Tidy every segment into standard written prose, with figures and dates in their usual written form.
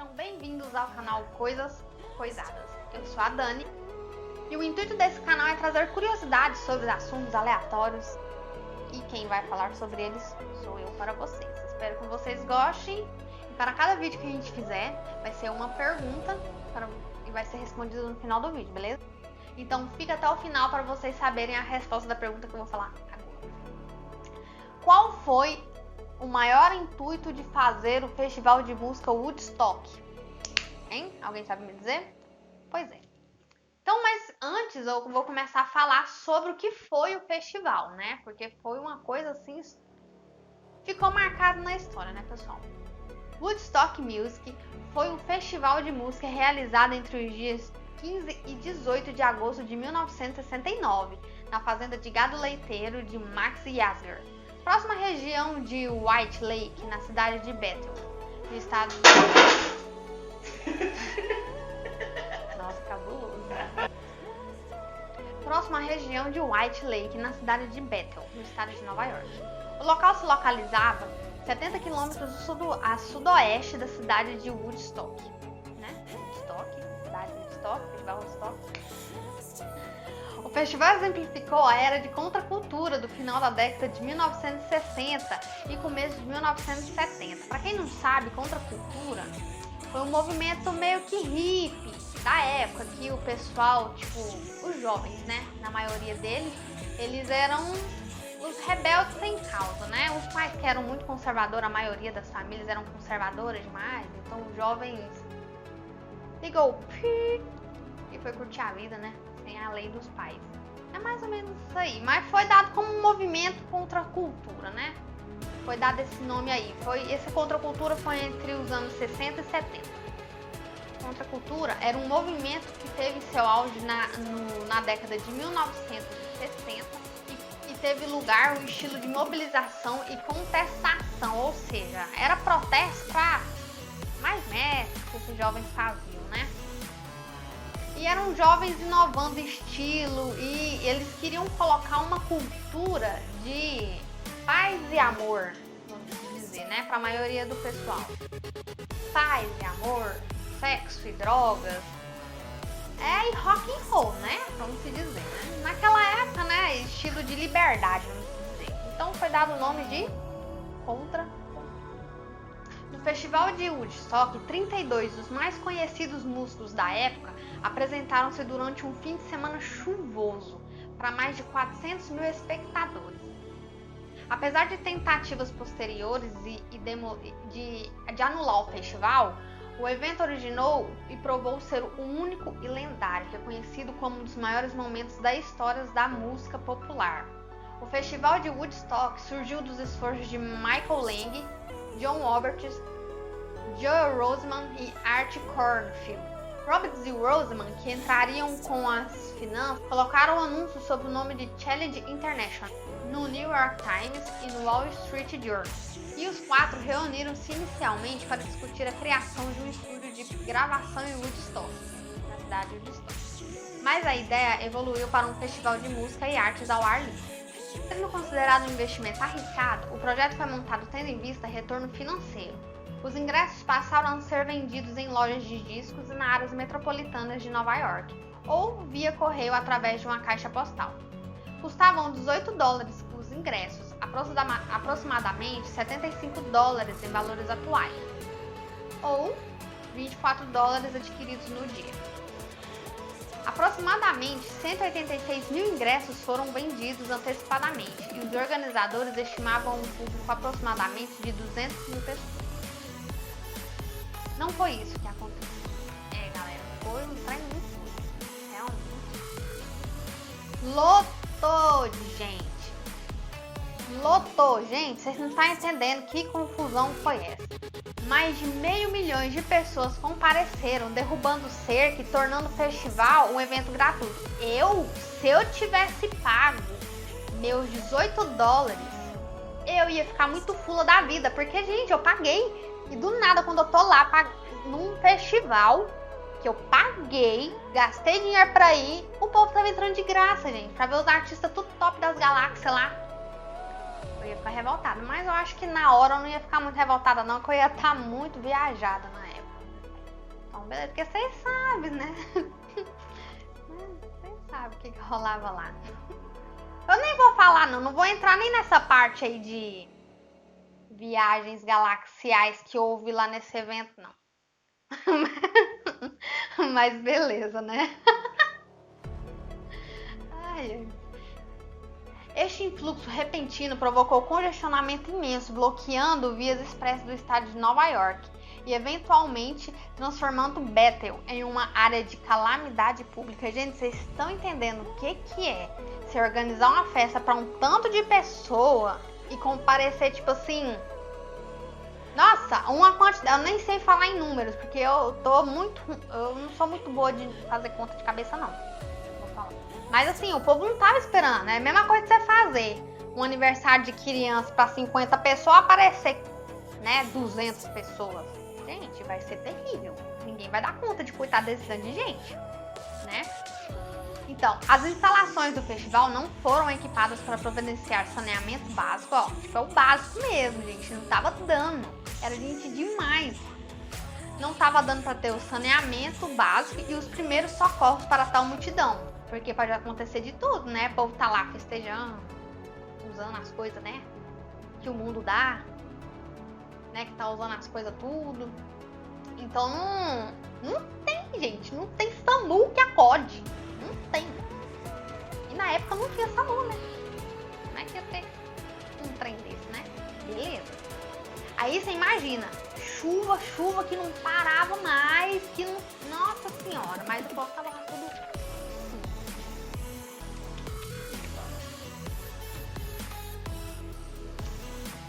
Sejam bem-vindos ao canal Coisas Coisadas. Eu sou a Dani e o intuito desse canal é trazer curiosidades sobre assuntos aleatórios e quem vai falar sobre eles sou eu para vocês. Espero que vocês gostem e para cada vídeo que a gente fizer vai ser uma pergunta e vai ser respondida no final do vídeo, beleza? Então fica até o final para vocês saberem a resposta da pergunta que eu vou falar agora. Qual foi o maior intuito de fazer o festival de música Woodstock? Hein? Alguém sabe me dizer? Pois é. Então, mas antes eu vou começar a falar sobre o que foi o festival, né? Porque foi uma coisa assim, ficou marcado na história, né, pessoal? Woodstock Music foi um festival de música realizado entre os dias 15 e 18 de agosto de 1969, na fazenda de gado leiteiro de Max Yasgur, próxima à região de White Lake, na cidade de Bethel, no estado de... Nossa, cabuloso. Próxima à região de White Lake, na cidade de Bethel, no estado de Nova York. O local se localizava 70 quilômetros a sudoeste da cidade de Woodstock, né? Cidade de Woodstock, festival Woodstock. O festival exemplificou a era de contracultura do final da década de 1960 e começo de 1970. Para quem não sabe, contracultura foi um movimento meio que hippie da época, que o pessoal, tipo, os jovens, né, na maioria deles, eles eram os rebeldes sem causa, né? Os pais que eram muito conservadores, a maioria das famílias eram conservadoras demais, então os jovens ligou o pi e foi curtir a vida, né? Sem a lei dos pais. É mais ou menos isso aí. Mas foi dado como um movimento contra a cultura, né? Foi dado esse nome aí. Esse contra a cultura foi entre os anos 60 e 70. Contra a cultura era um movimento que teve seu auge na década de 1960 e teve lugar o estilo de mobilização e contestação. Ou seja, era protesto para mais mestres que esses jovens faziam, né? E eram jovens inovando estilo e eles queriam colocar uma cultura de paz e amor, vamos dizer, né? Para a maioria do pessoal. Paz e amor, sexo e drogas. E rock and roll, né? Vamos se dizer, né? Naquela época, né? Estilo de liberdade, vamos dizer. Então foi dado o nome de Contra. No Festival de Woodstock, 32 dos mais conhecidos músicos da época apresentaram-se durante um fim de semana chuvoso para mais de 400 mil espectadores. Apesar de tentativas posteriores de anular o festival, o evento originou e provou ser o único e lendário, reconhecido como um dos maiores momentos da história da música popular. O Festival de Woodstock surgiu dos esforços de Michael Lang, John Roberts, Joe Roseman e Art Cornfield. Roberts e Roseman, que entrariam com as finanças, colocaram o anúncio sob o nome de Challenge International no New York Times e no Wall Street Journal. E os quatro reuniram-se inicialmente para discutir a criação de um estúdio de gravação em Woodstock, na cidade de Woodstock. Mas a ideia evoluiu para um festival de música e artes ao ar livre. Sendo considerado um investimento arriscado, o projeto foi montado tendo em vista retorno financeiro. Os ingressos passaram a ser vendidos em lojas de discos e nas áreas metropolitanas de Nova York, ou via correio através de uma caixa postal. Custavam $18 os ingressos, aproximadamente $75 em valores atuais, ou $24 adquiridos no dia. Aproximadamente 186 mil ingressos foram vendidos antecipadamente e os organizadores estimavam um público aproximadamente de 200 mil pessoas. Não foi isso que aconteceu. Galera, foi um trem muito realmente. Lotou, gente. Lotou, gente. Vocês não estão entendendo que confusão foi essa. Mais de 500 mil de pessoas compareceram, derrubando cerca e tornando o festival um evento gratuito. Se eu tivesse pago meus $18, eu ia ficar muito fula da vida, porque, gente, eu paguei. E do nada, quando eu tô lá num festival que eu paguei, gastei dinheiro pra ir, o povo tava entrando de graça, gente, pra ver os artistas tudo top das galáxias lá. Eu ia ficar revoltada, mas eu acho que na hora eu não ia ficar muito revoltada não, porque eu ia estar muito viajada na época. Então, beleza, porque vocês sabem, né? Vocês sabem o que rolava lá. Eu nem vou falar, não vou entrar nem nessa parte aí de viagens galaxiais que houve lá nesse evento, não. Mas beleza, né? Ai. Este influxo repentino provocou congestionamento imenso, bloqueando vias expressas do estado de Nova York e, eventualmente, transformando Bethel em uma área de calamidade pública. Gente, vocês estão entendendo o que é se organizar uma festa para um tanto de pessoa e comparecer, tipo assim... Nossa, uma quantidade... Eu nem sei falar em números, porque eu não sou muito boa de fazer conta de cabeça, não. Vou falar. Mas assim, o povo não tava esperando. É a mesma coisa que você fazer um aniversário de criança para 50 pessoas, aparecer, né, 200 pessoas. Gente, vai ser terrível. Ninguém vai dar conta de cuidar desse tanto de gente, né? Então, as instalações do festival não foram equipadas para providenciar saneamento básico, ó. Tipo, é o básico mesmo, gente. Não tava dando. Era gente demais. Não tava dando para ter o saneamento básico e os primeiros socorros para tal multidão. Porque pode acontecer de tudo, né? O povo tá lá festejando, usando as coisas, né? Que o mundo dá. Né? Que tá usando as coisas tudo. Então, não tem, gente. Não tem SAMU que acode. Não tem. E na época não tinha SAMU, né? Como é que ia ter um trem desse, né? Beleza. Aí você imagina, chuva que não parava mais, que não... Nossa senhora, mas o povo tava lá tudo...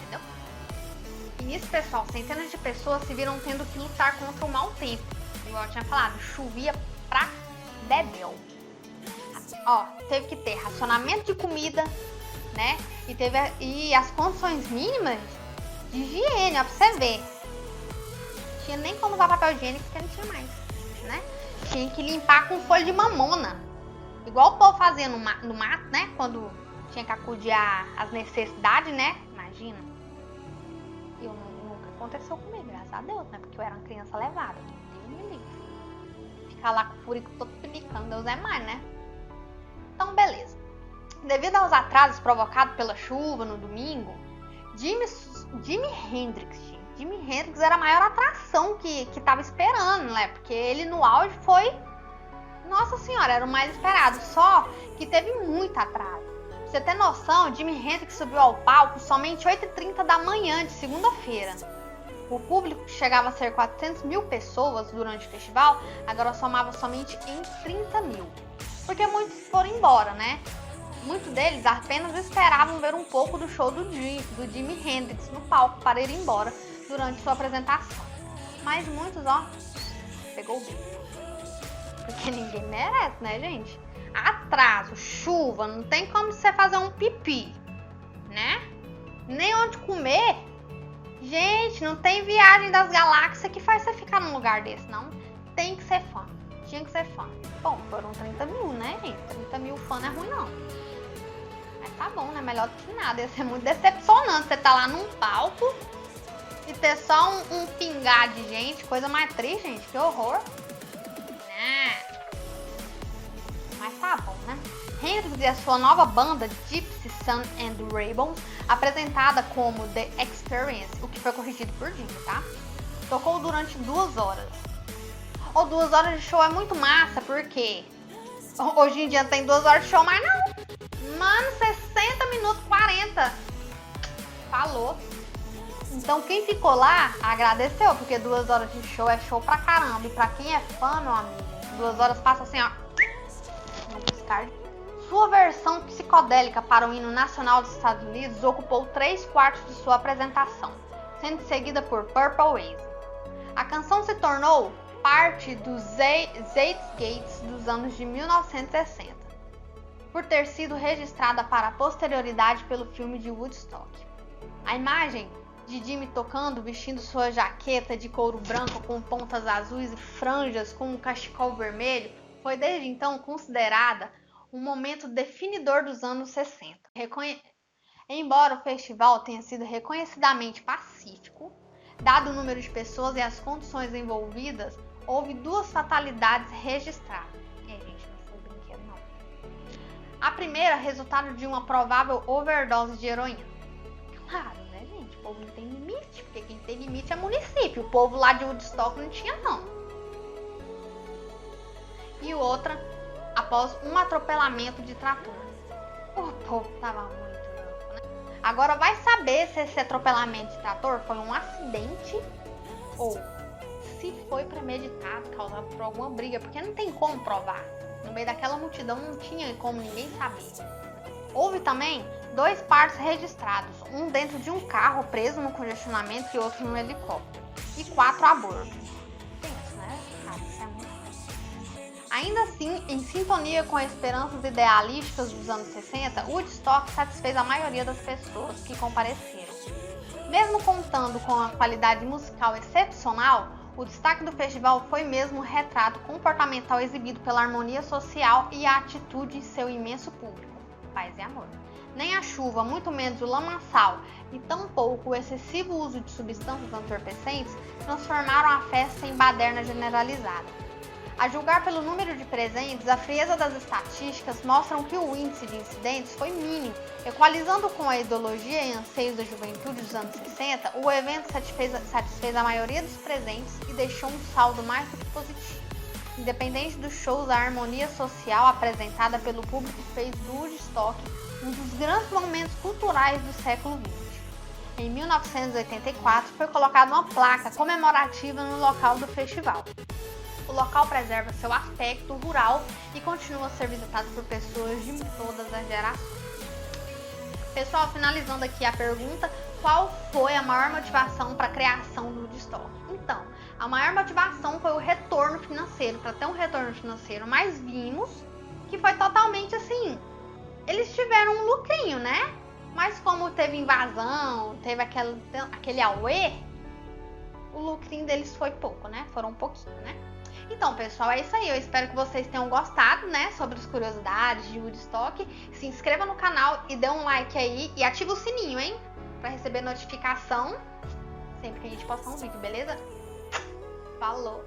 Entendeu? E nisso, pessoal, centenas de pessoas se viram tendo que lutar contra o mau tempo. Igual eu tinha falado, chovia pra dedéu. Ó, teve que ter racionamento de comida, né? E as condições mínimas de higiene, ó, pra você ver. Não tinha nem como usar papel higiênico porque não tinha mais, né? Tinha que limpar com folha de mamona. Igual o povo fazia no mato, né? Quando tinha que acudir às necessidades, né? Imagina. Nunca aconteceu comigo, graças a Deus, né? Porque eu era uma criança levada. Deus me livre. Ficar lá com o furico todo pinicando, Deus é mais, né? Então, beleza. Devido aos atrasos provocados pela chuva no domingo, Jimi Hendrix era a maior atração que tava esperando, né? Porque ele no auge foi... Nossa senhora, era o mais esperado. Só que teve muito atraso. Pra você ter noção, Jimi Hendrix subiu ao palco somente 8h30 da manhã de segunda-feira. O público, que chegava a ser 400 mil pessoas durante o festival, agora somava somente em 30 mil. Porque muitos foram embora, né? Muitos deles apenas esperavam ver um pouco do show do Jimi Hendrix no palco para ir embora durante sua apresentação. Mas muitos, ó, pegou o bico. Porque ninguém merece, né, gente? Atraso, chuva, não tem como você fazer um pipi, né? Nem onde comer. Gente, não tem viagem das galáxias que faz você ficar num lugar desse, não. Tem que ser fã. Tinha que ser fã. Bom, foram 30 mil, né, gente? 30 mil fã não é ruim, não. Mas tá bom, né? Melhor do que nada. Ia ser muito decepcionante você tá lá num palco e ter só um pingar de gente. Coisa mais triste, gente. Que horror. Né? Mas tá bom, né? Hendrix e a sua nova banda, Gypsy Sun and Rainbows, apresentada como The Experience, o que foi corrigido por Jimi, tá? Tocou durante 2 horas. 2 horas de show é muito massa, porque hoje em dia não tem 2 horas de show mais não. Mano, 60 minutos, 40. Falou. Então quem ficou lá agradeceu, porque 2 horas de show é show pra caramba. E pra quem é fã, meu amigo, 2 horas passa assim, ó. No piscar. Sua versão psicodélica para o hino nacional dos Estados Unidos ocupou 3/4 de sua apresentação, sendo seguida por Purple Haze. A canção se tornou parte dos Zeitgeist dos anos de 1960, por ter sido registrada para a posterioridade pelo filme de Woodstock. A imagem de Jimi tocando, vestindo sua jaqueta de couro branco com pontas azuis e franjas com um cachecol vermelho, foi desde então considerada um momento definidor dos anos 60. Embora o festival tenha sido reconhecidamente pacífico, dado o número de pessoas e as condições envolvidas, houve 2 fatalidades registradas. Gente, não foi brinquedo, não. A primeira, resultado de uma provável overdose de heroína. Claro, né, gente? O povo não tem limite, porque quem tem limite é município. O povo lá de Woodstock não tinha, não. E outra, após um atropelamento de trator. O povo tava muito louco, né? Agora vai saber se esse atropelamento de trator foi um acidente ou se foi premeditado, causado por alguma briga, porque não tem como provar. No meio daquela multidão não tinha como ninguém saber. Houve também 2 partos registrados, um dentro de um carro preso no congestionamento e outro no helicóptero, e 4 abortos. Pensa, né? Isso é muito... Ainda assim, em sintonia com as esperanças idealísticas dos anos 60, Woodstock satisfez a maioria das pessoas que compareceram. Mesmo contando com a qualidade musical excepcional, o destaque do festival foi mesmo o retrato comportamental exibido pela harmonia social e a atitude de seu imenso público, paz e amor. Nem a chuva, muito menos o lamaçal e tampouco o excessivo uso de substâncias entorpecentes transformaram a festa em baderna generalizada. A julgar pelo número de presentes, a frieza das estatísticas mostram que o índice de incidentes foi mínimo. Equalizando com a ideologia e anseios da juventude dos anos 60, o evento satisfez a maioria dos presentes e deixou um saldo mais do que positivo. Independente dos shows, a harmonia social apresentada pelo público fez do Woodstock um dos grandes momentos culturais do século XX. Em 1984, foi colocada uma placa comemorativa no local do festival. O local preserva seu aspecto rural e continua a ser visitado por pessoas de todas as gerações. Pessoal, finalizando aqui a pergunta, qual foi a maior motivação para a criação do Woodstock? Então, a maior motivação foi o retorno financeiro, para ter um retorno financeiro, mas vimos que foi totalmente assim, eles tiveram um lucrinho, né? Mas como teve invasão, teve aquele auê, o lucrinho deles foi pouco, né? Foram um pouquinho, né? Então, pessoal, é isso aí. Eu espero que vocês tenham gostado, né, sobre as curiosidades de Woodstock. Se inscreva no canal e dê um like aí e ativa o sininho, hein, para receber notificação sempre que a gente postar um vídeo, beleza? Falou!